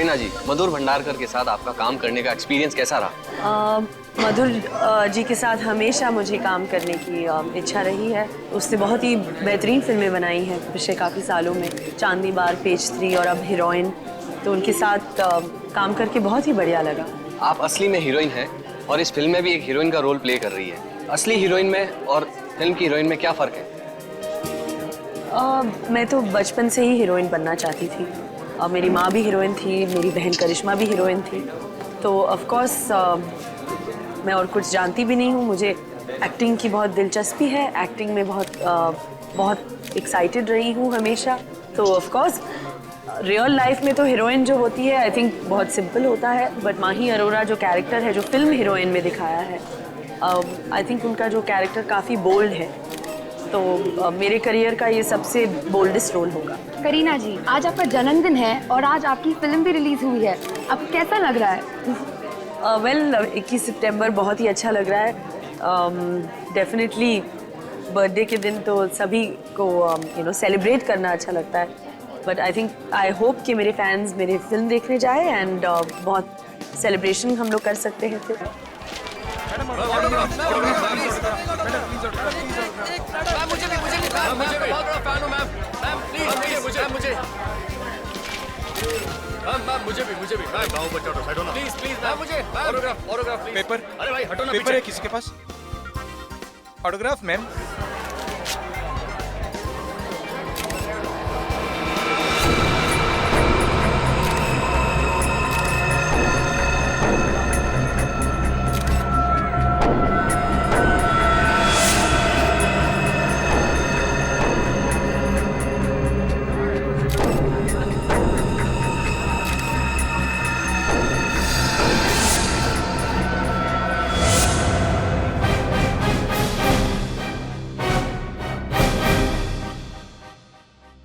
करीना जी, मधुर भंडारकर के साथ आपका काम करने का एक्सपीरियंस कैसा रहा? मधुर जी के साथ हमेशा मुझे काम करने की इच्छा रही है। उसने बहुत ही बेहतरीन फिल्में बनाई हैं पिछले काफ़ी सालों में, चांदनी बार, पेज 3 और अब हीरोइन। तो उनके साथ काम करके बहुत ही बढ़िया लगा। आप असली में हीरोइन हैं और इस फिल्म में भी एक हीरोइन का रोल प्ले कर रही है। असली हीरोइन में और फिल्म की हीरोइन में क्या फ़र्क है? मैं तो बचपन से ही हीरोइन बनना चाहती थी। मेरी माँ भी हीरोइन थी, मेरी बहन करिश्मा भी हीरोइन थी। तो ऑफ कोर्स मैं और कुछ जानती भी नहीं हूँ। मुझे एक्टिंग की बहुत दिलचस्पी है, एक्टिंग में बहुत एक्साइटेड रही हूँ हमेशा। तो ऑफ कोर्स रियल लाइफ में तो हीरोइन जो होती है आई थिंक बहुत सिंपल होता है, बट माही अरोरा जो कैरेक्टर है, जो फिल्म हीरोइन में दिखाया है, आई थिंक उनका जो कैरेक्टर काफ़ी बोल्ड है। तो मेरे करियर का ये सबसे बोल्डेस्ट रोल होगा। करीना जी, आज आपका जन्मदिन है और आज आपकी फिल्म भी रिलीज हुई है, अब कैसा लग रहा है? वेल 21 सितंबर बहुत ही अच्छा लग रहा है। डेफिनेटली बर्थडे के दिन तो सभी को सेलिब्रेट करना अच्छा लगता है, बट आई होप कि मेरे फैंस मेरे फिल्म देखने जाए एंड बहुत सेलिब्रेशन हम लोग कर सकते हैं फिर। मुझे भी मैं गाँव बच्चा तो साइड होना प्लीज मैम, मुझे ऑटोग्राफ प्लीज। पेपर अरे भाई हटो ना, पेपर है किसी के पास? Autograph ma'am.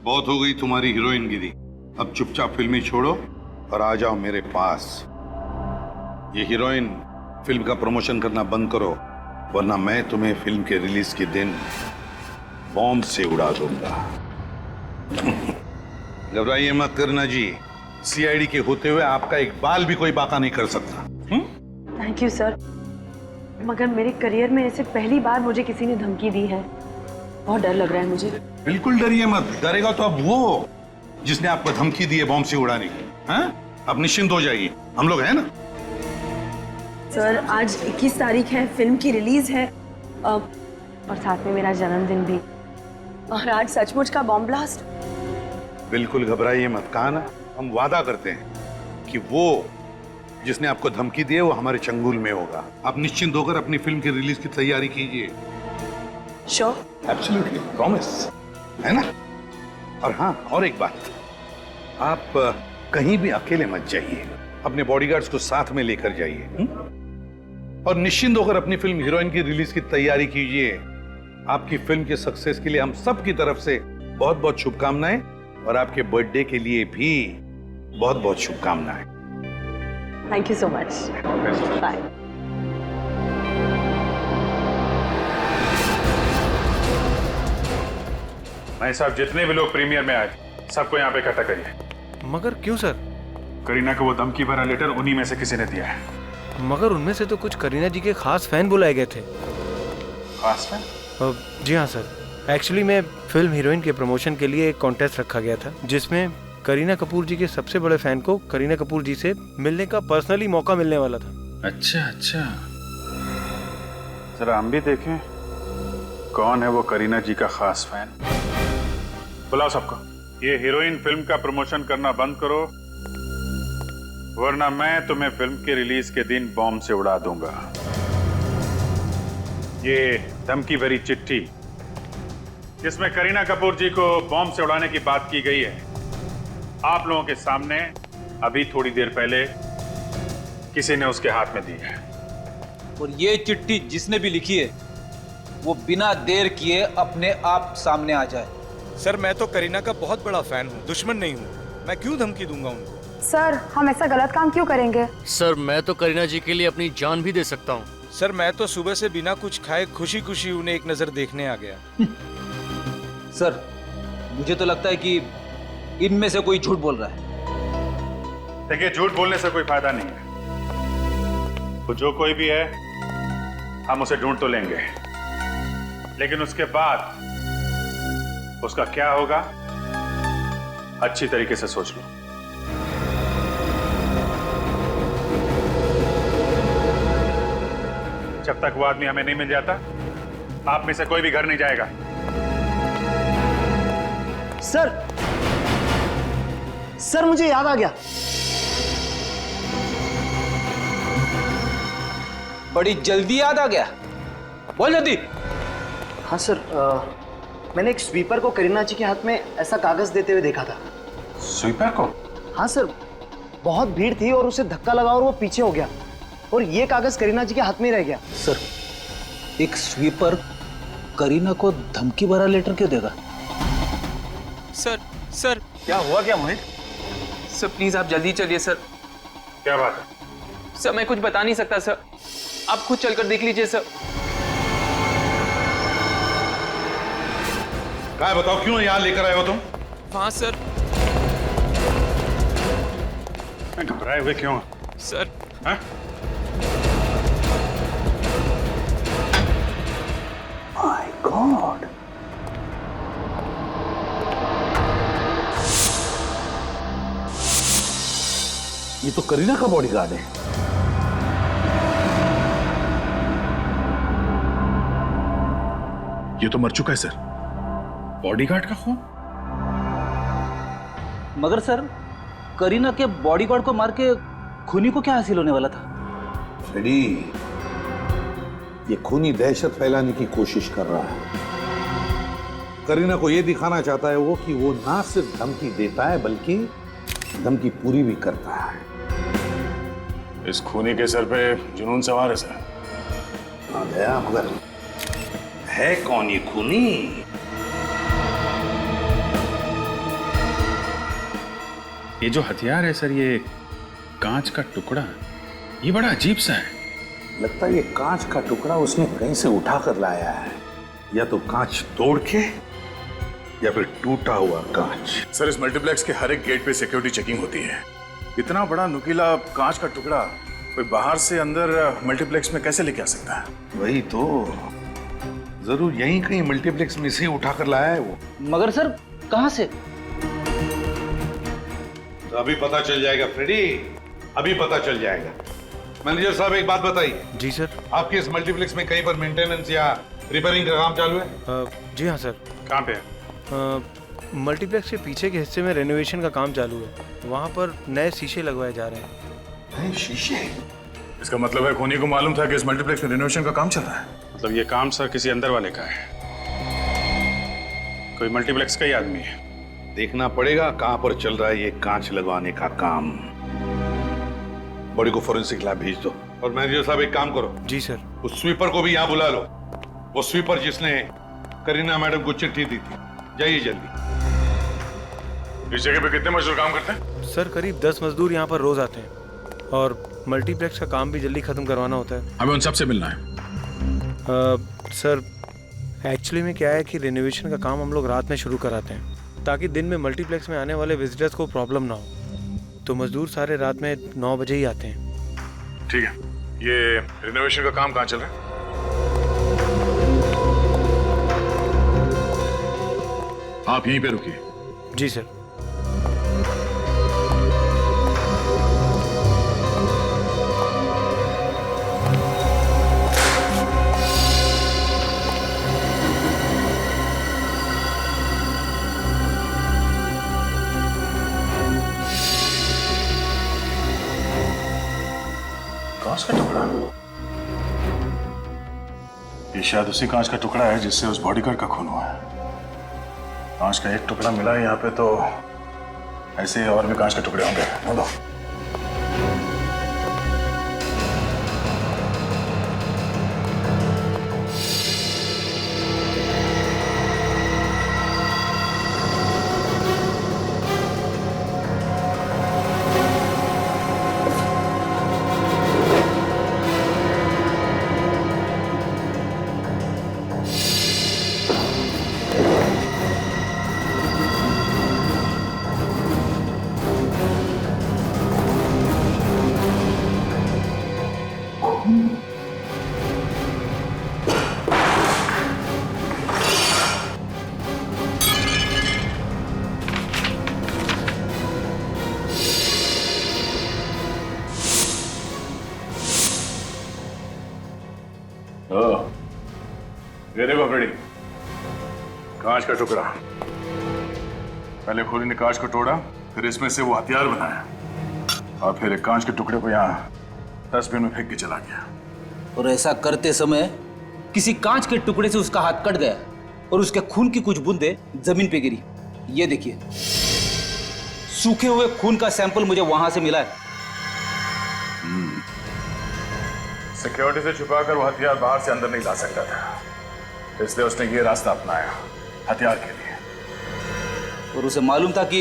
बहुत हो गई तुम्हारी हीरोइन गिरी। अब चुपचाप फिल्में छोड़ो और आ जाओ मेरे पास। ये हीरोइन फिल्म का प्रमोशन करना बंद करो, वरना मैं तुम्हें फिल्म के रिलीज के दिन बॉम्ब से उड़ा दूंगा। घबराइए मत करना जी, सीआईडी के होते हुए आपका एक बाल भी कोई बाका नहीं कर सकता। थैंक यू सर, मगर मेरे करियर में ऐसे पहली बार मुझे किसी ने धमकी दी है। बहुत डर लग रहा है मुझे। बिल्कुल डरिए मत, डरेगा तो अब वो जिसने आपको धमकी दी है बॉम्ब से उड़ाने की। हैं? अब निश्चिंत हो जाइए, हम लोग हैं ना। सर आज 21 तारीख है, फिल्म की रिलीज है और साथ में मेरा जन्मदिन भी, और आज सचमुच का बॉम्ब ब्लास्ट। बिल्कुल घबराइए मत, कहा ना हम वादा करते हैं कि वो जिसने आपको धमकी दी है वो हमारे चंगुल में होगा। आप निश्चिंत होकर अपनी फिल्म की रिलीज की तैयारी कीजिए। श्योर, एब्सोल्युटली, प्रॉमिस, है ना। और हाँ, और एक बात, आप कहीं भी अकेले मत जाइए, अपने बॉडीगार्ड्स को साथ में लेकर जाइए। और निश्चिंत होकर अपनी फिल्म हीरोइन की रिलीज की तैयारी कीजिए। आपकी फिल्म के सक्सेस के लिए हम सब की तरफ से बहुत बहुत शुभकामनाएं, और आपके बर्थडे के लिए भी बहुत बहुत शुभकामनाएं। Thank you so much, bye. भाई साहब, जितने भी लोग प्रीमियर में आए थे सबको यहाँ पे इकट्ठा करिए। मगर क्यों सर? करीना को वो धमकी भरा लेटर उन्हीं में से किसी ने दिया है। मगर उनमें से तो कुछ करीना जी के खास फैन बुलाए गए थे। खास फैन? जी हाँ सर, एक्चुअली मैं फिल्म हीरोइन के प्रमोशन के लिए एक कॉन्टेस्ट रखा गया था, जिसमें करीना कपूर जी के सबसे बड़े फैन को करीना कपूर जी से मिलने का पर्सनली मौका मिलने वाला था। अच्छा, जरा हम भी देखें कौन है वो करीना जी का खास फैन। बुलाओ सबको। ये हीरोइन फिल्म का प्रमोशन करना बंद करो, वरना मैं तुम्हें फिल्म के रिलीज के दिन बॉम्ब से उड़ा दूंगा। ये धमकी भरी चिट्ठी जिसमें करीना कपूर जी को बॉम्ब से उड़ाने की बात की गई है, आप लोगों के सामने अभी थोड़ी देर पहले किसी ने उसके हाथ में दी है। और ये चिट्ठी जिसने भी लिखी है वो बिना देर किए अपने आप सामने आ जाए। सर मैं तो करीना का बहुत बड़ा फैन हूँ, दुश्मन नहीं हूँ। मैं क्यों धमकी दूंगा उनको? सर हम ऐसा गलत काम क्यों करेंगे? सर मैं तो करीना जी के लिए अपनी जान भी दे सकता हूँ। सर मैं तो सुबह से बिना कुछ खाए खुशी खुशी उन्हें एक नजर देखने आ गया। सर मुझे तो लगता है कि इनमें से कोई झूठ बोल रहा है। देखिए, झूठ बोलने से कोई फायदा नहीं है। तो जो कोई भी है, हम उसे ढूंढ तो लेंगे, लेकिन उसके बाद उसका क्या होगा अच्छी तरीके से सोच लो। जब तक वो आदमी हमें नहीं मिल जाता, आप में से कोई भी घर नहीं जाएगा। सर मुझे याद आ गया। बड़ी जल्दी याद आ गया, बोल जल्दी। हाँ सर, मैंने एक स्वीपर को करीना जी के हाथ में ऐसा कागज देते हुए देखा था। स्वीपर को? हाँ सर, बहुत भीड़ थी और उसे धक्का लगा और वो पीछे हो गया और ये कागज करीना जी के हाथ में ही रह गया। सर, एक स्वीपर करीना को धमकी भरा लेटर क्यों देगा? सर क्या हुआ क्या मोहित? सर प्लीज आप जल्दी चलिए सर। क्या बात है? सर मैं कुछ बता नहीं सकता सर, आप खुद चलकर देख लीजिए सर। क्या है, बताओ क्यों यहाँ लेकर आए हो तुम? वहाँ सर। घबराए हुए क्यों सर? हाँ? माय गॉड, ये तो करीना का बॉडीगार्ड है। ये तो मर चुका है सर। बॉडीगार्ड का खून? मगर सर, करीना के बॉडीगार्ड को मार के खूनी को क्या हासिल होने वाला था? फ्रेडी, ये खूनी दहशत फैलाने की कोशिश कर रहा है। करीना को ये दिखाना चाहता है वो कि वो ना सिर्फ धमकी देता है बल्कि धमकी पूरी भी करता है। इस खूनी के सर पे जुनून सवार है सर। आ गया, मगर है कौन ये खूनी? ये जो हथियार है सर, ये कांच का टुकड़ा, ये बड़ा अजीब सा है। लगता है ये कांच का टुकड़ा उसने कहीं से उठा कर लाया है, या तो कांच तोड़ के या फिर टूटा हुआ कांच। सर, इस मल्टीप्लेक्स के हर एक गेट पे सिक्योरिटी चेकिंग होती है। इतना बड़ा नुकीला कांच का टुकड़ा कोई बाहर से अंदर मल्टीप्लेक्स में कैसे लेके आ सकता है? वही तो, जरूर यहीं कहीं मल्टीप्लेक्स में से उठा कर लाया है वो। मगर सर, कहां से? तो अभी पता चल जाएगा फ्रेडी, अभी पता चल जाएगा। मैनेजर साहब, एक बात बताइए। जी सर। आपके इस मल्टीप्लेक्स में कहीं पर मेंटेनेंस या रिपेयरिंग का काम चालू है? जी हाँ सर। कहाँ पे है? मल्टीप्लेक्स के पीछे के हिस्से में रेनोवेशन का काम चालू है। वहाँ पर नए शीशे लगवाए जा रहे हैं। नए शीशे? इसका मतलब है खूनी को मालूम था कि इस मल्टीप्लेक्स में रिनोवेशन का काम चल रहा है। मतलब ये काम सर किसी अंदर वाले का है, कोई मल्टीप्लेक्स का ही आदमी है। देखना पड़ेगा कहां पर चल रहा है ये कांच लगवाने का काम। बॉडी को फोरेंसिक लैब भेज दो। और मैनेजर साहब, एक काम करो। जी सर। उस स्वीपर को भी यहाँ बुला लो, वो स्वीपर जिसने करीना मैडम को चिट्ठी दी थी। जाइए जल्दी। इस जगह पे कितने मजदूर काम करते हैं? सर करीब 10 मजदूर यहाँ पर रोज आते हैं और मल्टीप्लेक्स का काम भी जल्दी खत्म करवाना होता है। हमें उन सबसे मिलना है। सर एक्चुअली में क्या है कि रिनोवेशन का काम हम लोग रात में शुरू कराते हैं ताकि दिन में मल्टीप्लेक्स में आने वाले विजिटर्स को प्रॉब्लम ना हो। तो मजदूर सारे रात में 9 बजे ही आते हैं। ठीक है, ये रिनोवेशन का काम कहाँ चल रहा है? आप यहीं पे रुकिए। जी सर। कांच का टुकड़ा? ये शायद उसी कांच का टुकड़ा है जिससे उस बॉडीगार्ड का खून हुआ है। कांच का एक टुकड़ा मिला है यहाँ पे, तो ऐसे और भी कांच के टुकड़े होंगे। बोलो। ये देखो फ्रेडी, कांच का टुकड़ा। पहले खोली ने कांच को तोड़ा, फिर इसमें से वो हथियार बनाया और फिर एक कांच के टुकड़े को यहाँ डस्टबिन में फेंक के चला गया। और ऐसा करते समय किसी कांच के टुकड़े से उसका हाथ कट गया और उसके खून की कुछ बूंदें जमीन पे गिरी। ये देखिए, सूखे हुए खून का सैंपल मुझे वहां से मिला है। सिक्योरिटी से छुपाकर वो हथियार बाहर से अंदर नहीं ला सकता था, इसलिए उसने ये रास्ता अपनाया हथियार के लिए। और उसे मालूम था कि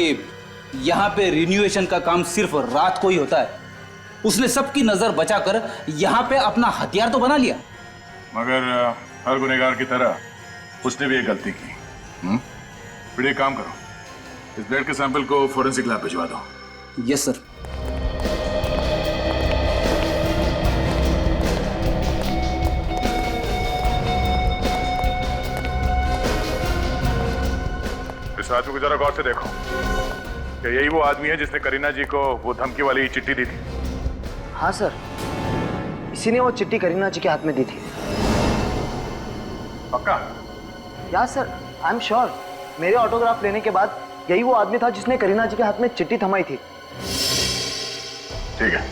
यहाँ पे रिन्यूएशन का काम सिर्फ रात को ही होता है। उसने सबकी नजर बचाकर यहाँ पे अपना हथियार तो बना लिया, मगर हर गुनहगार की तरह उसने भी एक गलती की। फिर एक काम करो, इस ब्लड के सैंपल को फोरेंसिक लैब भिजवा दो। Yes sir. इस आदमी को जरा गौर से देखो, क्या यही वो आदमी है जिसने करीना जी को वो धमकी वाली चिट्ठी दी थी? हाँ सर, इसी ने वो चिट्ठी करीना जी के हाथ में दी थी। पक्का? या सर, आई एम श्योर। मेरे ऑटोग्राफ लेने के बाद यही वो आदमी था जिसने करीना जी के हाथ में चिट्ठी थमाई थी। ठीक है।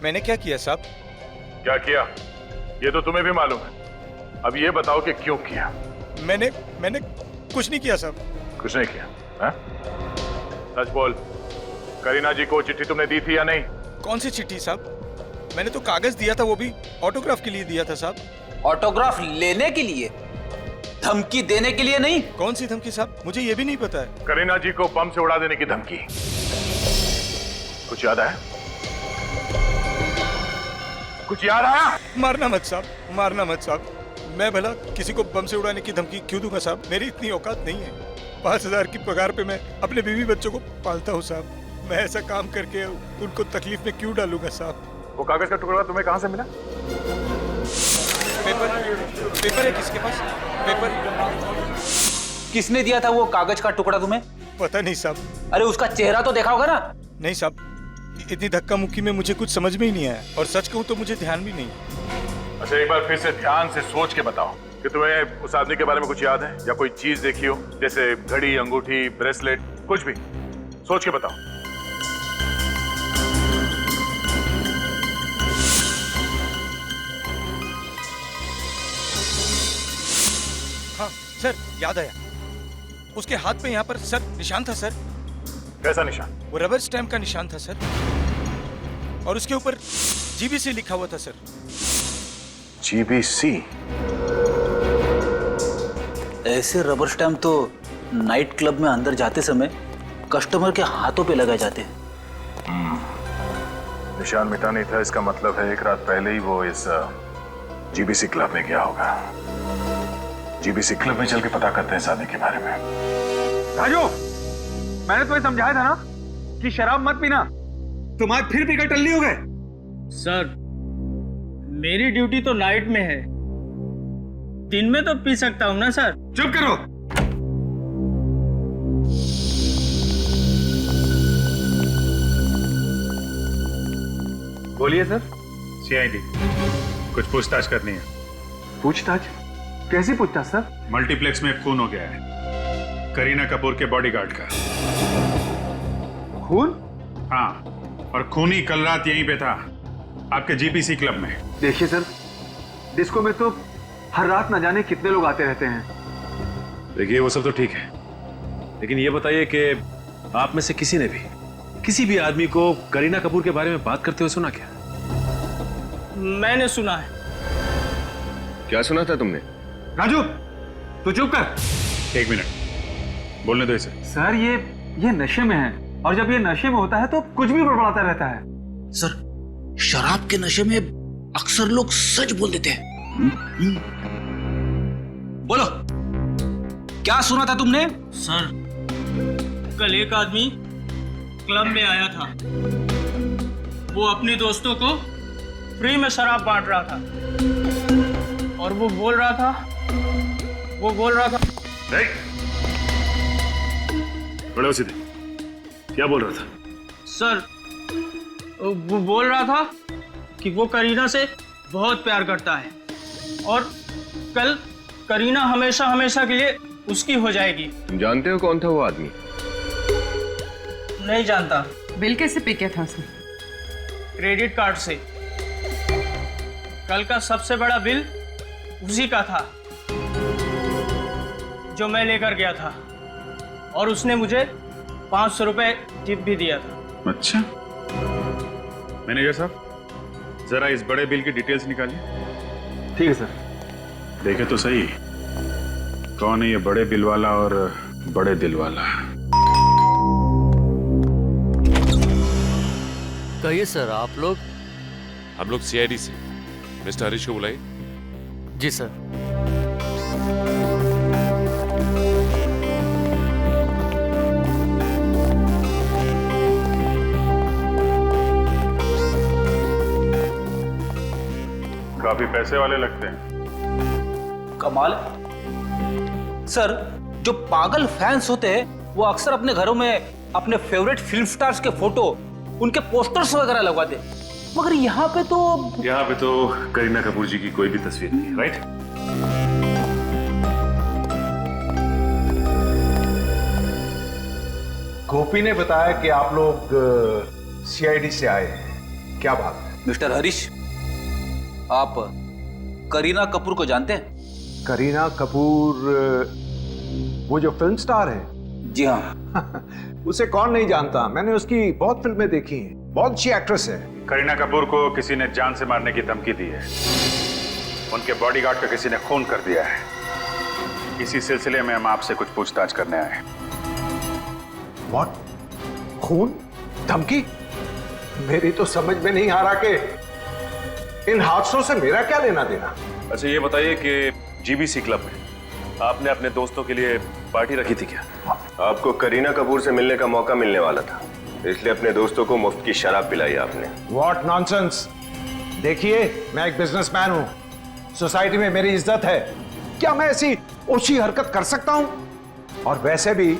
मैंने क्या किया साहब? क्या किया ये तो तुम्हें भी मालूम है, अब ये बताओ कि क्यों किया? मैंने कुछ नहीं किया साहब। कुछ नहीं किया? हाँ? सच बोल, करीना जी को चिट्ठी तुमने दी थी या नहीं? कौन सी चिट्ठी साहब? मैंने तो कागज दिया था, वो भी ऑटोग्राफ के लिए दिया था साहब। ऑटोग्राफ लेने के लिए, धमकी देने के लिए नहीं। कौन सी धमकी साहब? मुझे ये भी नहीं पता है। करीना जी को बम से उड़ा देने की धमकी, कुछ याद आया? कुछ याद आया? मारना मत साहब, मारना मत साहब। मैं भला किसी को बम से उड़ाने की धमकी क्यों दूंगा साहब? मेरी इतनी औकात नहीं है। 5,000 की पगार पे मैं अपने बीवी बच्चों को पालता हूँ साहब। मैं ऐसा काम करके उनको तकलीफ में क्यों डालूंगा साहब? वो कागज का टुकड़ा तुम्हें कहाँ से मिला? पेपर है किसके पास? पेपर किसने दिया था वो कागज का टुकड़ा तुम्हें? पता नहीं साहब। अरे उसका चेहरा तो देखा होगा ना? नहीं साहब, इतनी धक्का मुक्की में मुझे कुछ समझ में ही नहीं आया, और सच कहूँ तो मुझे ध्यान भी नहीं। अच्छा, एक बार फिर से ध्यान से सोच के बताओ कि तुम्हें उस आदमी के बारे में कुछ याद है या कोई चीज देखी हो, जैसे घड़ी, अंगूठी, ब्रेसलेट, कुछ भी सोच के बताओ। हाँ सर, याद आया। उसके हाथ पे यहाँ पर सर निशान था सर। कैसा निशान? वो रबर स्टैम्प का निशान था सर, और उसके ऊपर जीबीसी लिखा हुआ था सर। जीबीसी? ऐसे रबर स्टैम्प तो नाइट क्लब में अंदर जाते समय कस्टमर के हाथों पे लगाए जाते हैं। निशान मिटा नहीं था, इसका मतलब है एक रात पहले ही वो इस जीबीसी क्लब में गया होगा। जीबीसी क्लब में चल के पता करते हैं इस आदमी के बारे में। राजू, मैंने तुम्हें समझाया था ना कि शराब मत पीना। तुम आज फिर पीकर टल्ली हो गए। सर, मेरी ड्यूटी तो नाइट में है, दिन में तो पी सकता हूँ ना सर। चुप करो। बोलिए सर। सीआईडी, कुछ पूछताछ करनी है। पूछताछ? कैसी पूछताछ सर? मल्टीप्लेक्स में खून हो गया है, करीना कपूर के बॉडीगार्ड का। खून? हाँ, और खूनी कल रात यहीं पे था, आपके जीपीसी क्लब में। देखिए सर, डिस्को में तो हर रात न जाने कितने लोग आते रहते हैं। देखिए वो सब तो ठीक है, लेकिन ये बताइए कि आप में से किसी ने भी किसी भी आदमी को करीना कपूर के बारे में बात करते हुए सुना क्या? मैंने सुना है। क्या सुना था तुमने? राजू, तू चुप कर। एक मिनट, बोलने दो इसे। सर, ये नशे में है, और जब ये नशे में होता है तो कुछ भी बड़बड़ाता रहता है। सर, शराब के नशे में अक्सर लोग सच बोल देते हैं। बोलो, क्या सुना था तुमने? सर, कल एक आदमी क्लब में आया था। वो अपने दोस्तों को फ्री में शराब बांट रहा था, और वो बोल रहा था बड़े सीधे, क्या बोल रहा था? सर, वो बोल रहा था कि वो करीना से बहुत प्यार करता है और कल करीना हमेशा हमेशा के लिए उसकी हो जाएगी। तुम जानते हो कौन था वो आदमी? नहीं जानता। बिल कैसे पे किया था उसने? क्रेडिट कार्ड से। कल का सबसे बड़ा बिल उसी का था जो मैं लेकर गया था और उसने मुझे 500 रुपए टिप भी दिया था। अच्छा, मैनेजर साहब जरा इस बड़े बिल की डिटेल्स निकालिए। ठीक है सर। देखे तो सही कौन है ये बड़े बिल वाला और बड़े दिल वाला। कहिए सर, आप लोग? हम लोग सीआईडी से। मिस्टर हरीश को बुलाइए। जी सर। काफी पैसे वाले लगते हैं। कमाल। सर, जो पागल फैंस होते हैं वो अक्सर अपने घरों में अपने फेवरेट फिल्म स्टार्स के फोटो, उनके पोस्टर्स वगैरह लगवाते, मगर यहाँ पे तो करीना कपूर जी की कोई भी तस्वीर नहीं है, राइट? गोपी ने बताया कि आप लोग सीआईडी से आए हैं, क्या बात है? मिस्टर हरीश, आप करीना कपूर को जानते हैं? करीना कपूर, वो जो फिल्म स्टार है? जी हाँ। उसे कौन नहीं जानता, मैंने उसकी बहुत फिल्में देखी हैं, बहुत अच्छी एक्ट्रेस है। करीना कपूर को किसी ने जान से मारने की धमकी दी है, उनके बॉडीगार्ड का किसी ने खून कर दिया है। इसी सिलसिले में हम आपसे कुछ पूछताछ करने आए हैं। What? खून? धमकी? मेरी तो समझ में नहीं आ रहा कि इन हादसों से मेरा क्या लेना देना। अच्छा ये बताइए कि जीबीसी क्लब में आपने अपने दोस्तों के लिए पार्टी रखी थी क्या? आपको करीना कपूर से मिलने का मौका मिलने वाला था, इसलिए अपने दोस्तों को मुफ्त की शराब पिलाई आपने। What nonsense! देखिए, मैं एक बिजनेसमैन हूं, सोसाइटी में मेरी इज्जत है, क्या मैं ऐसी ओछी हरकत कर सकता हूं? और वैसे भी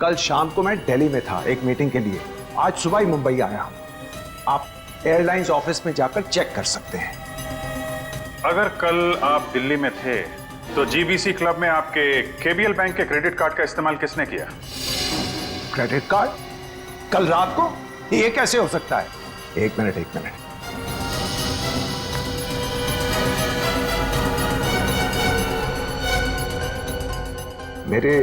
कल शाम को मैं दिल्ली में था एक मीटिंग के लिए, आज सुबह ही मुंबई आया हूं। आप एयरलाइंस ऑफिस में जाकर चेक कर सकते हैं। अगर कल आप दिल्ली में थे तो जीबीसी क्लब में आपके केबीएल बैंक के क्रेडिट कार्ड का इस्तेमाल किसने किया? Credit card? कल रात को? ये कैसे हो सकता है? एक मिनट। मेरे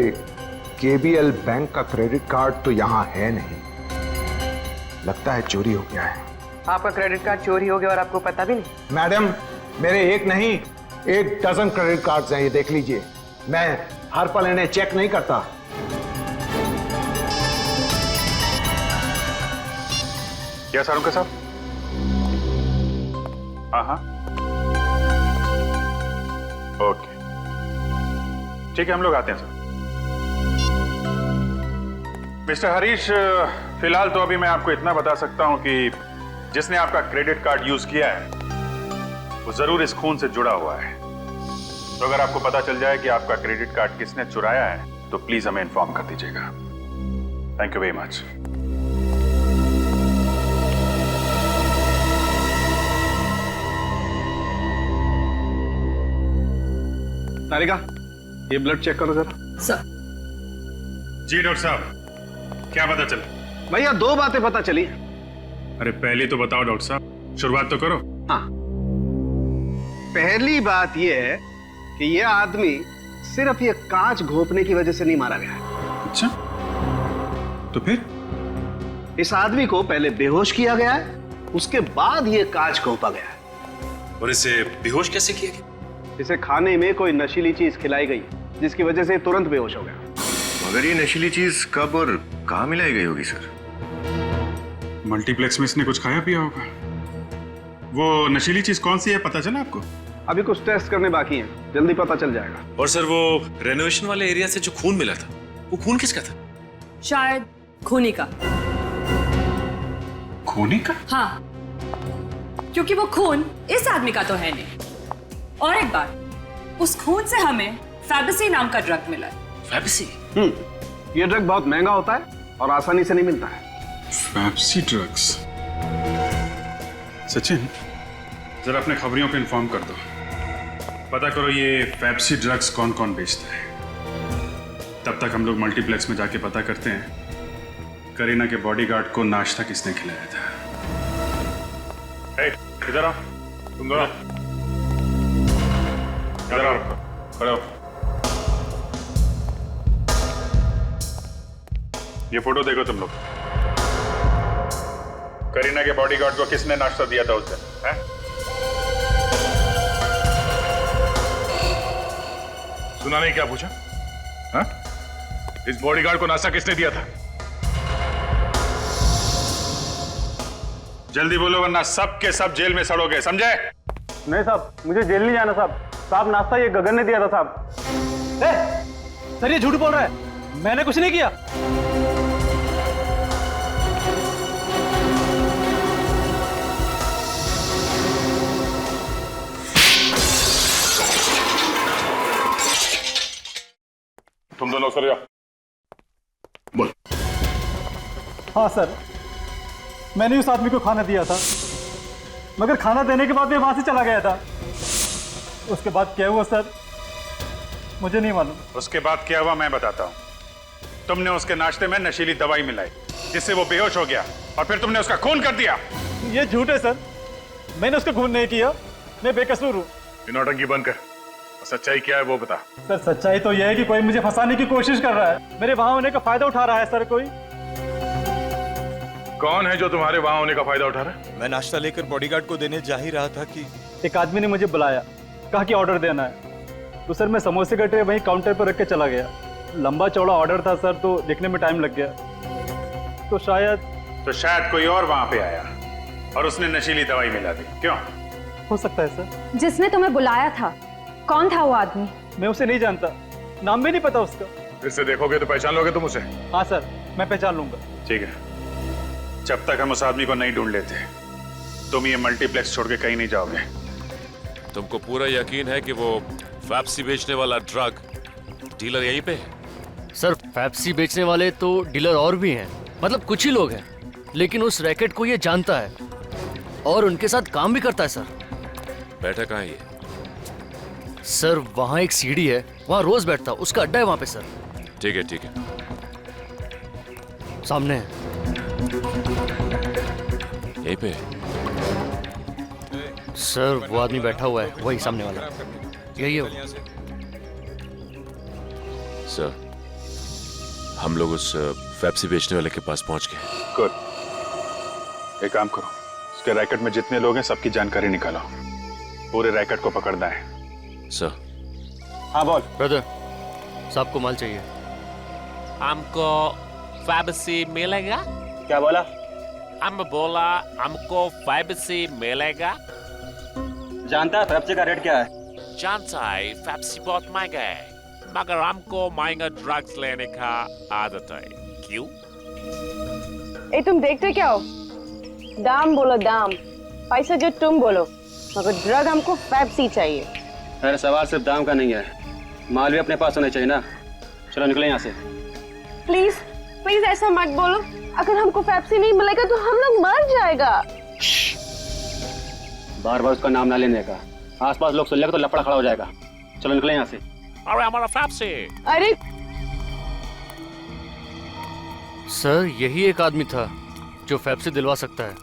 केबीएल बैंक का क्रेडिट कार्ड तो यहां है नहीं, लगता है चोरी हो गया है। आपका क्रेडिट कार्ड चोरी हो गया और आपको पता भी नहीं? मैडम, मेरे एक नहीं 1 डजन क्रेडिट कार्ड्स हैं, ये देख लीजिए। मैं हर पल इन्हें चेक नहीं करता। क्या सारुका साहब? हाँ, ओके, ठीक है, हम लोग आते हैं सर। मिस्टर हरीश, फिलहाल तो अभी मैं आपको इतना बता सकता हूं कि जिसने आपका क्रेडिट कार्ड यूज किया है वो जरूर इस खून से जुड़ा हुआ है। तो अगर आपको पता चल जाए कि आपका क्रेडिट कार्ड किसने चुराया है तो प्लीज हमें इन्फॉर्म कर दीजिएगा। Thank you very much. Tarika, ये ब्लड चेक करो जरा। सर। जी डॉक्टर साहब, क्या पता चला? भैया 2 बातें पता चली। अरे पहले तो बताओ डॉक्टर साहब, शुरुआत तो करो। हाँ, पहली बात यह है कि यह आदमी सिर्फ ये कांच घोंपने की वजह से नहीं मारा गया है। अच्छा, तो फिर? इस आदमी को पहले बेहोश किया गया है, उसके बाद ये कांच घोंपा गया है। और इसे बेहोश कैसे किया गया? इसे खाने में कोई नशीली चीज खिलाई गई जिसकी वजह से तुरंत बेहोश हो गया। मगर ये नशीली चीज कब और कहाँ मिलाई गई होगी सर? मल्टीप्लेक्स में इसने कुछ खाया पिया होगा। वो नशीली चीज कौन सी है, पता चला आपको? अभी कुछ टेस्ट करने बाकी हैं, जल्दी पता चल जाएगा। और सर वो रेनोवेशन वाले एरिया से जो खून मिला था, वो खून किसका था? शायद खूनी का। खूनी का? हाँ, क्योंकि वो खून इस आदमी का तो है नहीं। और एक बात, उस खून से हमें फैबेसी नाम का ड्रग मिला। फैबेसी? ये ड्रग बहुत महंगा होता है और आसानी से नहीं मिलता है। Fabaceae drugs? सचिन, जरा अपने खबरियों को इन्फॉर्म कर दो। पता करो ये पेप्सी ड्रग्स कौन कौन बेचता है। तब तक हम लोग मल्टीप्लेक्स में जाके पता करते हैं करीना के बॉडीगार्ड को नाश्ता किसने खिलाया था। इधर आओ, तुम दोनों इधर आओ, खड़े हो। ये फोटो देखो तुम लोग। करीना के बॉडीगार्ड को किसने नाश्ता दिया था उस दिन, हैं? सुना नहीं क्या पूछा? हाँ? इस बॉडीगार्ड को नाश्ता किसने दिया था? जल्दी बोलो वरना सब के सब जेल में सड़ोगे, समझे? नहीं साहब, मुझे जेल नहीं जाना साहब। साहब नाश्ता ये गगन ने दिया था साहब। सर ये झूठ बोल रहा है, मैंने कुछ नहीं किया। तुम दोनों सर जाओ। बोल। हाँ सर, मैंने उस आदमी को खाना दिया था, मगर खाना देने के बाद मैं वहां से चला गया था। उसके बाद क्या हुआ सर, मुझे नहीं मालूम। उसके बाद क्या हुआ मैं बताता हूँ। तुमने उसके नाश्ते में नशीली दवाई मिलाई जिससे वो बेहोश हो गया और फिर तुमने उसका खून कर दिया। ये झूठ है सर, मैंने उसका खून नहीं किया, मैं बेकसूर हूँ। नौटंकी बंद कर, सच्चाई क्या है वो बता। सर सच्चाई तो यह है कि कोई मुझे फंसाने की कोशिश कर रहा है, मेरे वहां होने का फायदा उठा रहा है सर। कोई कौन है जो तुम्हारे वहां होने का फायदा उठा रहा है? मैं नाश्ता लेकर बॉडीगार्ड को देने जा ही रहा था कि एक आदमी ने मुझे बुलाया, कहा कि ऑर्डर देना है। तो सर मैं समोसे का ट्रे वहीं काउंटर पर रख के चला गया। लंबा चौड़ा ऑर्डर था सर, तो देखने में टाइम लग गया। तो शायद कोई और वहां पे आया और उसने नशीली दवाई मिला दी। क्यों? हो सकता है सर। जिसने तुम्हें बुलाया था, कौन था वो आदमी? मैं उसे नहीं जानता, नाम भी नहीं पता उसका। फिर से देखोगे तो पहचान लोगे तुम उसे? हाँ सर, मैं पहचान लूंगा। ठीक है, जब तक हम उस आदमी को नहीं ढूंढ लेते तुम ये मल्टीप्लेक्स छोड़ के कहीं नहीं जाओगे। तुमको पूरा यकीन है कि वो पेप्सी बेचने वाला ड्रग डीलर यहीं पे है? सर पेप्सी बेचने वाले तो डीलर और भी हैं, मतलब कुछ ही लोग हैं, लेकिन उस रैकेट को ये जानता है और उनके साथ काम भी करता है। सर बैठा कहाँ है ये? सर वहाँ एक सीढ़ी है, वहाँ रोज बैठता, उसका अड्डा है वहाँ पे सर। ठीक है ठीक है, सामने है। यहीं पे? सर वो आदमी बैठा हुआ है, वही सामने वाला, यही है वो। सर हम लोग उस पेप्सी बेचने वाले के पास पहुंच गए। गुड। एक काम करो, उसके रैकेट में जितने लोग हैं सबकी जानकारी निकालो, पूरे रैकेट को पकड़ना है। सर। हाँ बोल। ब्रदर साहब को माल चाहिए। हमको पेप्सी मिलेगा? क्या बोला? हम बोला हमको पेप्सी मिलेगा। जानता है पेप्सी का रेट क्या है? जानता है पेप्सी बहुत महंगा है, मगर हमको महंगा ड्रग्स लेने का आदत है। क्यों? ए तुम देखते क्या हो? दाम बोलो दाम, पैसा जो तुम बोलो, मगर ड्रग हमको पेप्सी चाहिए। अरे सवाल सिर्फ दाम का नहीं है, माल भी अपने पास होना चाहिए ना। चलो निकले यहाँ से। प्लीज प्लीज ऐसा मत बोलो, अगर हमको पेप्सी नहीं मिलेगा तो हम लोग मर जाएगा। बार बार उसका नाम ना लेने का, आसपास लोग सुन लेगा तो लफड़ा खड़ा हो जाएगा। चलो निकले यहाँ से। अरे हमारा पेप्सी। अरे सर यही एक आदमी था जो पेप्सी दिलवा सकता है।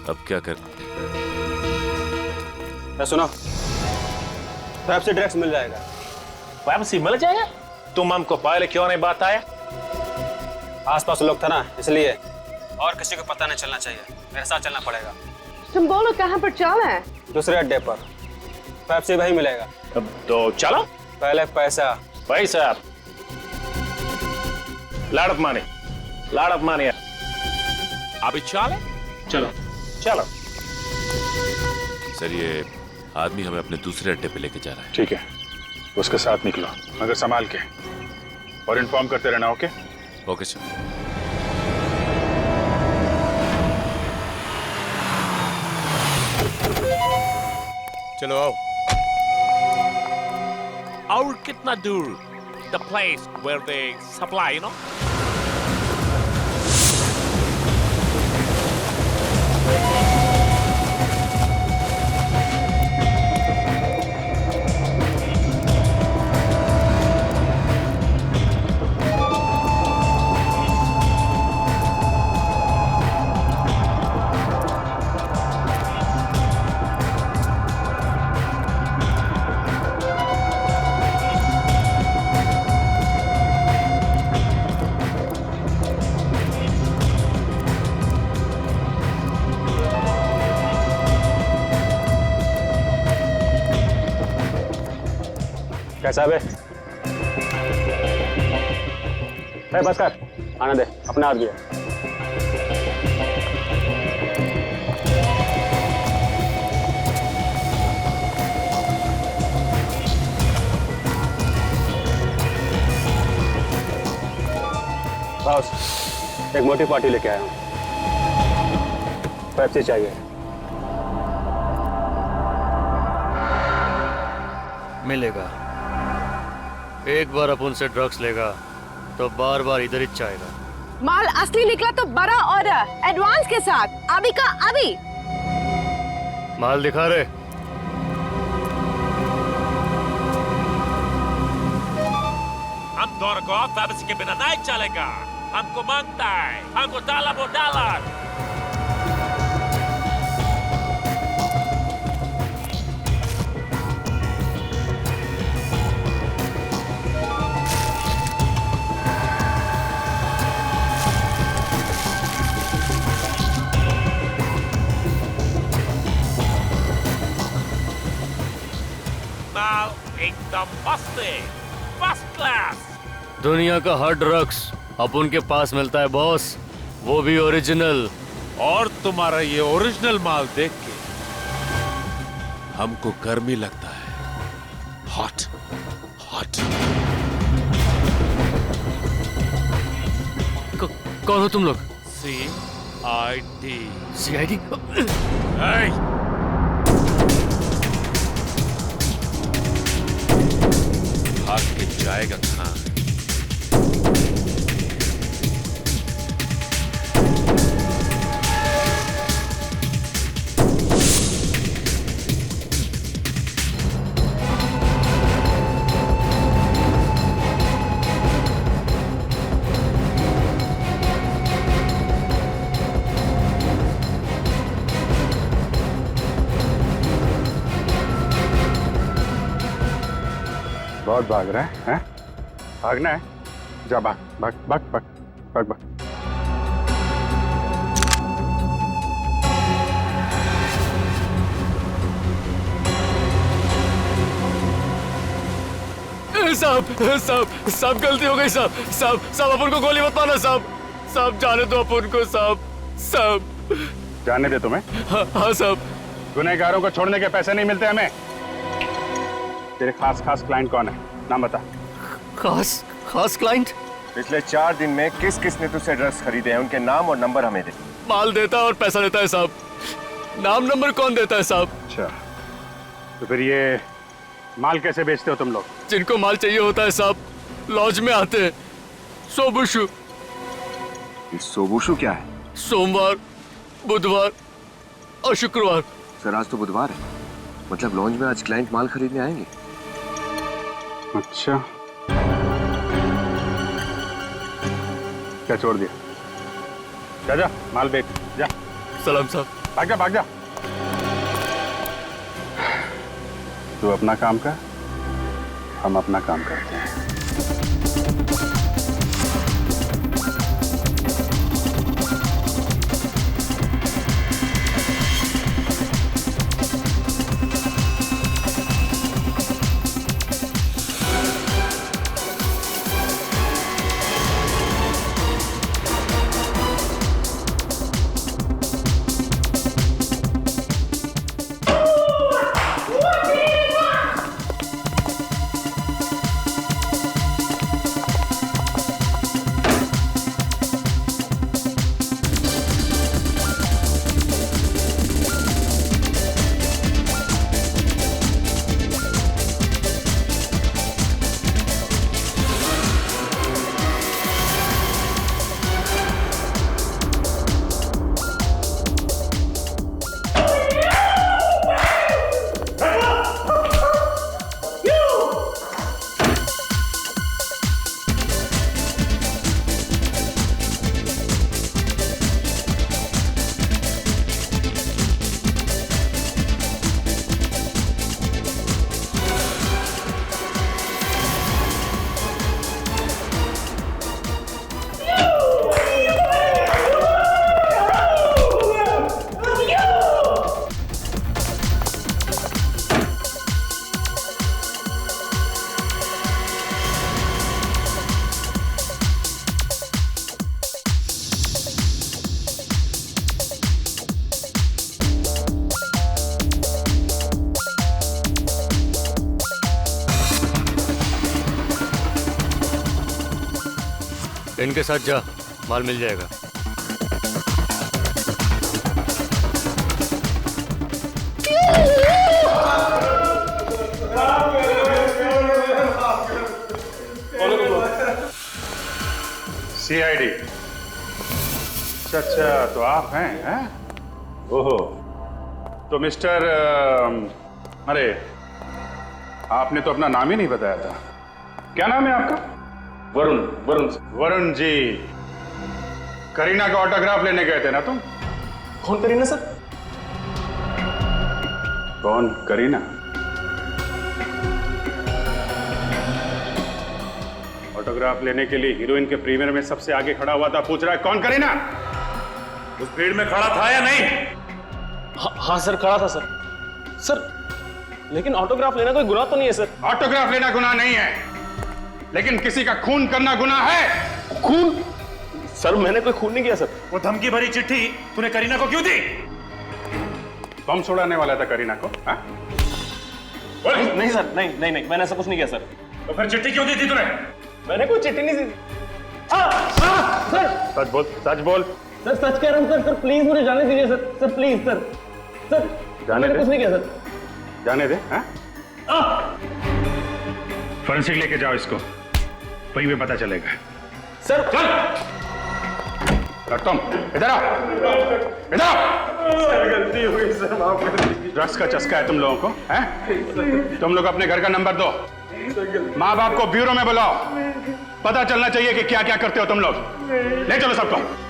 अब क्या कर? सुनो, पेप्सी ड्रग्स मिल जाएगा। पेप्सी मिल जाएगा? तुम हमको पहले क्यों नहीं बताया? आसपास लोग था ना, इसलिए। और किसी को पता नहीं चलना चाहिए, मेरे साथ चलना पड़ेगा। तुम बोलो कहाँ पर चलना है? दूसरे अड्डे पर, पेप्सी वही मिलेगा। तो चलो। पहले पैसा। पैसा? लाड़ ऑफ मनी। अभी चले? चलो चलो। सर ये आदमी हमें अपने दूसरे अड्डे पे लेके जा रहा है। ठीक है, उसके साथ निकलो, मगर संभाल के, और इन्फॉर्म करते रहना। ओके? Okay sir. चलो आओ। और कितना दूर? The place where they supply, you know? कैसा बे? बस कर, आने दे, अपने हाथ गया। बॉस, एक मोटी पार्टी लेके आया हूँ। पेप्सी चाहिए। मिलेगा। एक बार अपन से ड्रग्स लेगा तो बार बार इधर ही चाहेगा। माल असली निकला तो बड़ा ऑर्डर, एडवांस के साथ, अभी का अभी। माल दिखा रहे। हम दोनों को पेप्सी के बिना नहीं चलेगा। हमको मांगता है, हमको $1 माल एकदम मस्त है, फर्स्ट क्लास। दुनिया का हर ड्रग्स अपन के पास मिलता है बॉस, वो भी ओरिजिनल। और तुम्हारा ये ओरिजिनल माल देख के हमको गर्मी लगता है। Hot hot. कौन हो तुम लोग? CID। CID? भाग के जाएगा कहाँ? बहुत भाग रहा है, हैं? भागना है? जा भाग भाग भाग भाग भाग भाग। साहब गलती हो गई साहब अपन को गोली मत मारना साहब जाने दो अपन को साहब। जाने दे तुम्हें? हाँ साहब। गुनहगारों को छोड़ने के पैसे नहीं मिलते हमें। तेरे खास क्लाइंट कौन है? नाम बता। खास क्लाइंट? पिछले 4 दिन में किस किस ने तुझसे ड्रग्स खरीदे हैं, उनके नाम और नंबर हमें दे। माल देता है और पैसा लेता है साहब, नाम नंबर कौन देता है साहब? अच्छा, तो फिर ये माल कैसे बेचते हो तुम लोग? जिनको माल चाहिए होता है साहब लॉज में आते हैं। सोबुशु। सोबुशु क्या है? सोमवार, बुधवार और शुक्रवार। सर आज तो बुधवार है, मतलब लॉन्ज में आज क्लाइंट माल खरीदने आएंगे। अच्छा, क्या छोड़ दिया? जा माल बेच जा। सलाम साहब। भाग जा। तू अपना काम कर, हम अपना काम करते हैं। इनके साथ जा, माल मिल जाएगा। सीआईडी। अच्छा, तो आप हैं? ओहो, तो मिस्टर अरे आपने तो अपना नाम ही नहीं बताया था। क्या नाम है आपका? वरुण। वरुण जी, करीना का ऑटोग्राफ लेने गए थे ना तुम? कौन करीना सर? कौन करीना? ऑटोग्राफ लेने के लिए हीरोइन के प्रीमियर में सबसे आगे खड़ा हुआ था, पूछ रहा है कौन करीना? उस भीड़ में खड़ा था या नहीं? हाँ सर, खड़ा था सर। सर लेकिन ऑटोग्राफ लेना कोई गुनाह तो नहीं है सर। ऑटोग्राफ लेना गुनाह नहीं है, लेकिन किसी का खून करना गुनाह है। खून? सर मैंने कोई खून नहीं किया सर। वो धमकी भरी चिट्ठी तूने करीना को क्यों दी? बम छुड़ाने वाला था करीना को? नहीं सर, नहीं मैंने ऐसा कुछ नहीं किया सर। तो फिर चिट्ठी क्यों दी थी तूने? मैंने कोई चिट्ठी नहीं दी। सर सच बोल, सच बोल। सर सच कह रहा हूँ सर। प्लीज मुझे जाने दीजिए sir. Sir please sir. Sir जाने दे। कुछ नहीं किया सर। जाने दे। फोरेंसिक लेके जाओ इसको, वहीं पे पता चलेगा। सर चल। और तुम इधर आओ, इधर आओ। गलती हुई सर, माफ कर दीजिए। ड्रग्स का चस्का है तुम लोगों को, हैं? तुम लोग अपने घर का नंबर दो, माँ बाप को ब्यूरो में बुलाओ, पता चलना चाहिए कि क्या क्या करते हो तुम लोग। ले चलो सबको।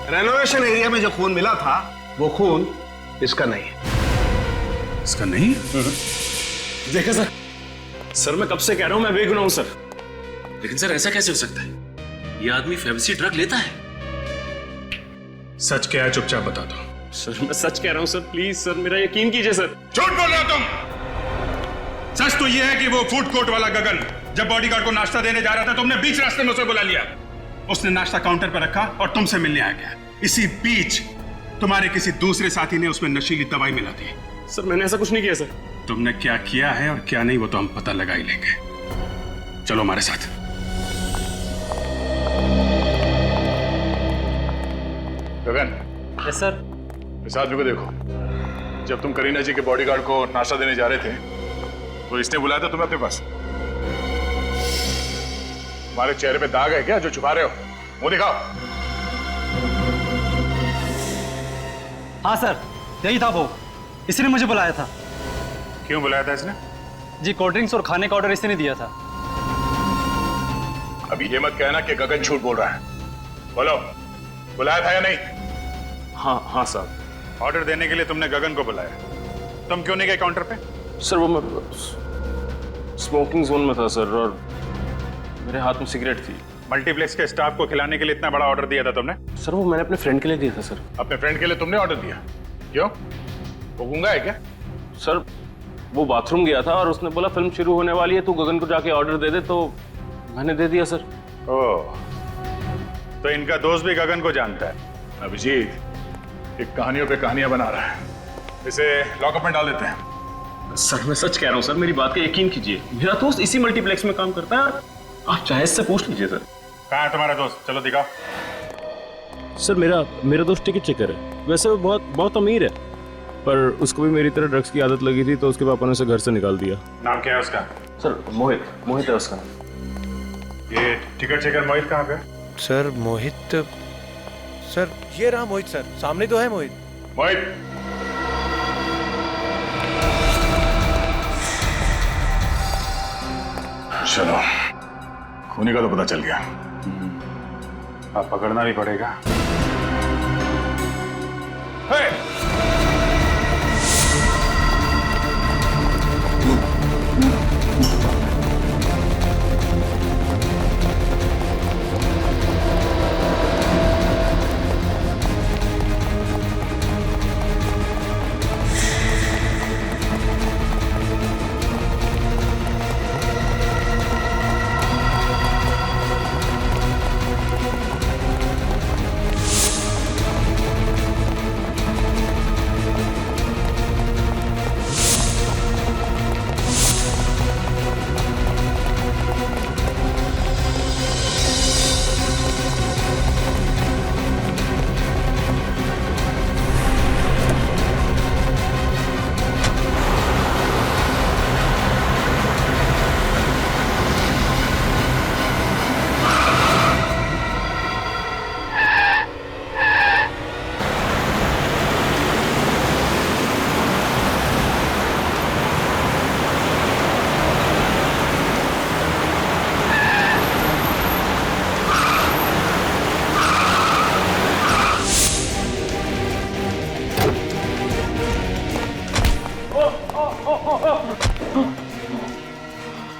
रेनोवेशन एरिया में जो खून मिला था वो खून इसका नहीं है। इसका नहीं? देखा सर, सर मैं कब से कह रहा हूं मैं बेगुनाह हूं सर। लेकिन सर ऐसा कैसे हो सकता है? ये आदमी फेब्सी ड्रग लेता है। सच क्या है चुपचाप बता दो। सर मैं सच कह रहा हूं सर, प्लीज सर मेरा यकीन कीजिए सर। झूठ बोल रहे हो तुम। सच तो यह है कि वो फूड कोर्ट वाला गगन जब बॉडीगार्ड को नाश्ता देने जा रहा था, तुमने बीच रास्ते में उसे बुला लिया। उसने नाश्ता काउंटर पर रखा और तुमसे मिलने आ गया। इसी बीच तुम्हारे किसी दूसरे साथी ने उसमें नशीली दवाई मिला दी। सर मैंने ऐसा कुछ नहीं किया सर। तुमने क्या किया है और क्या नहीं वो तो हम पता लगा ही लेंगे। चलो हमारे साथ। गगन। Yes sir. इस आदमी को देखो। जब तुम करीना जी के बॉडीगार्ड को नाश्ता देने जा रहे थे तो इसने बुलाया था तुम्हें अपने पास। तुम्हारे चेहरे पे दाग है क्या जो छुपा रहे हो? मुंह दिखाओ। हाँ सर, यही था वो। इसने मुझे बुलाया था। क्यों बुलाया था इसने? जी कोल्ड ड्रिंक्स और खाने का ऑर्डर इसने दिया था। अभी ये मत कहना कि गगन झूठ बोल रहा है। बोलो, बुलाया था या नहीं? हाँ सर। ऑर्डर देने के लिए तुमने गगन को बुलाया। तुम क्यों नहीं गए काउंटर पे? सर वो मैं स्मोकिंग जोन में था सर, और मेरे हाथ में सिगरेट थी। मल्टीप्लेक्स के स्टाफ को खिलाने के लिए इतना बड़ा ऑर्डर दिया था तुमने? सर वो मैंने अपने फ्रेंड के लिए दिया था सर। अपने फ्रेंड के लिए तुमने ऑर्डर दिया? क्यों? वो गूंगा है क्या? सर वो बाथरूम गया था और उसने बोला फिल्म शुरू होने वाली है, तू गगन को जाके ऑर्डर दे दे, तो मैंने दे दिया सर। ओह, तो इनका दोस्त भी गगन को जानता है। अभिजीत एक कहानियों पे कहानियां बना रहा है। इसे लॉकअप में डाल देते हैं। सर मैं सच कह रहा हूँ सर, मेरी बात का यकीन कीजिए। मेरा दोस्त इसी मल्टीप्लेक्स में काम करता है, आप चाहे इससे पूछ लीजिए सर। कहाँ है तुम्हारा दोस्त? चलो दिखाओ। सर मेरा दोस्त टिकट चेकर है। वैसे वो बहुत अमीर है, पर उसको भी मेरी तरह ड्रग्स की आदत लगी थी, तो उसके पापा ने उसे घर से निकाल दिया। नाम क्या है उसका? सर मोहित है उसका। ये टिकट चेकर मोहित कहाँ पे? सर मोहित, सर ये रहा मोहित सर, सामने तो है मोहित। मोहित चलो, उन्हीं का तो पता चल गया। अब पकड़ना भी पड़ेगा।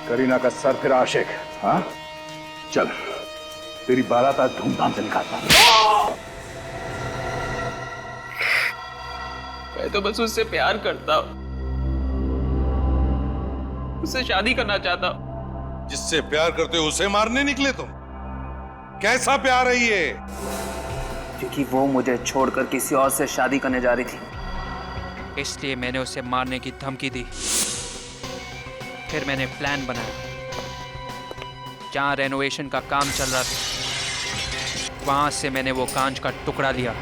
करीना का सर फिर आशिक। हाँ चल, तेरी बारात आज धूमधाम से निकालता हूं। मैं तो बस उससे प्यार करता हूं, उससे शादी करना चाहता हूं। जिससे प्यार करते हो उसे मारने निकले तुम? कैसा प्यार है ये? क्योंकि वो मुझे छोड़कर किसी और से शादी करने जा रही थी, इसलिए मैंने उसे मारने की धमकी दी। फिर मैंने प्लान बनाया। जहाँ रेनोवेशन का काम चल रहा था, वहां से मैंने वो कांच का टुकड़ा लिया।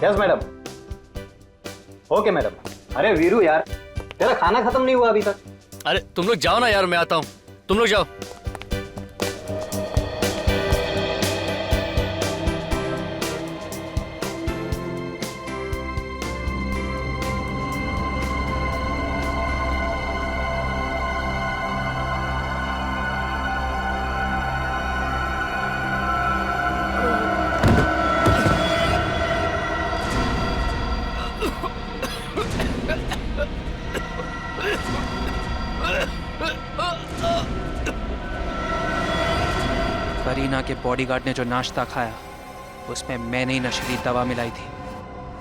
Yes madam. Okay madam. अरे वीरू यार, तेरा खाना खत्म नहीं हुआ अभी तक। अरे तुम लोग जाओ ना यार, मैं आता हूँ। तुम लोग जाओ। करीना के बॉडीगार्ड ने जो नाश्ता खाया, उसमें मैंने ही नशीली दवा मिलाई थी।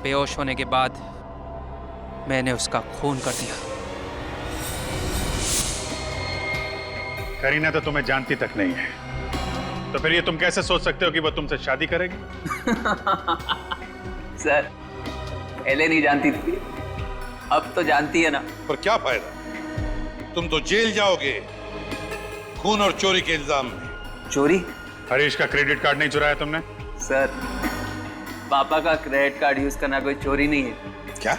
बेहोश होने के बाद मैंने उसका खून कर दिया। करीना तो तुम्हें जानती तक नहीं है, तो फिर ये तुम कैसे सोच सकते हो कि वो तुमसे शादी करेगी? सर, पहले नहीं जानती थी, अब तो जानती है ना। पर क्या फायदा, तुम तो जेल जाओगे खून और चोरी के इल्जाम में। चोरी? हरीश का क्रेडिट कार्ड नहीं चुराया तुमने? सर, पापा का क्रेडिट कार्ड यूज करना कोई चोरी नहीं है। क्या?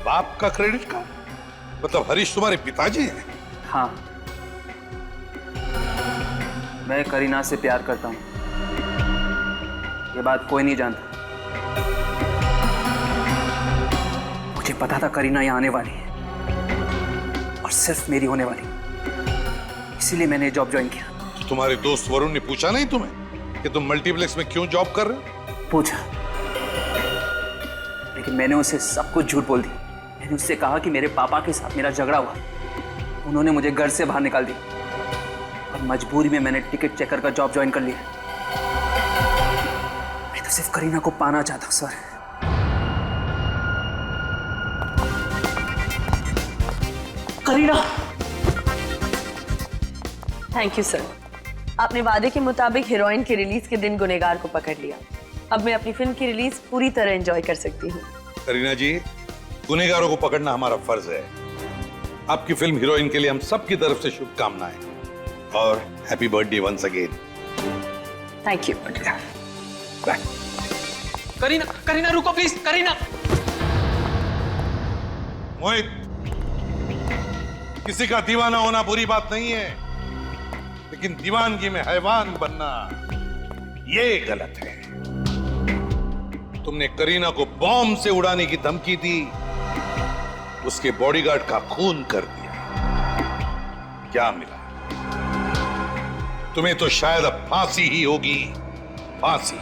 बाप का क्रेडिट कार्ड? मतलब हरीश तुम्हारे पिताजी हैं? हाँ, मैं करीना से प्यार करता हूँ, ये बात कोई नहीं जानता। मुझे पता था करीना यहाँ आने वाली है और सिर्फ मेरी होने वाली, इसीलिए मैंने जॉब ज्वाइन किया। तो तुम्हारे दोस्त वरुण ने पूछा नहीं तुम्हें कि तुम मल्टीप्लेक्स में क्यों जॉब कर रहे हो? पूछा, लेकिन मैंने उसे सब कुछ झूठ बोल दी। मैंने उससे कहा कि मेरे पापा के साथ मेरा झगड़ा हुआ, उन्होंने मुझे घर से बाहर निकाल दिया और मजबूरी में मैंने टिकट चेकर का जॉब ज्वाइन कर लिया। मैं तो सिर्फ करीना को पाना चाहता हूं sir. Kareena. Thank you sir, आपने वादे के मुताबिक हीरोइन के रिलीज के दिन गुनहगार को पकड़ लिया। अब मैं अपनी फिल्म की रिलीज पूरी तरह एंजॉय कर सकती हूँ। करीना जी, गुनहगारों को पकड़ना हमारा फर्ज है, आपकी फिल्म हीरोइन के लिए हम सबकी तरफ से शुभकामनाएं और happy birthday once again. Thank you. Bye. Kareena, Kareena रुको प्लीज, करीना। मोहित, किसी का दीवाना होना बुरी बात नहीं है, लेकिन दीवानगी में हैवान बनना ये गलत है। तुमने करीना को बॉम्ब से उड़ाने की धमकी दी, उसके बॉडीगार्ड का खून कर दिया। क्या मिला? तुम्हें तो शायद अब फांसी ही होगी, फांसी।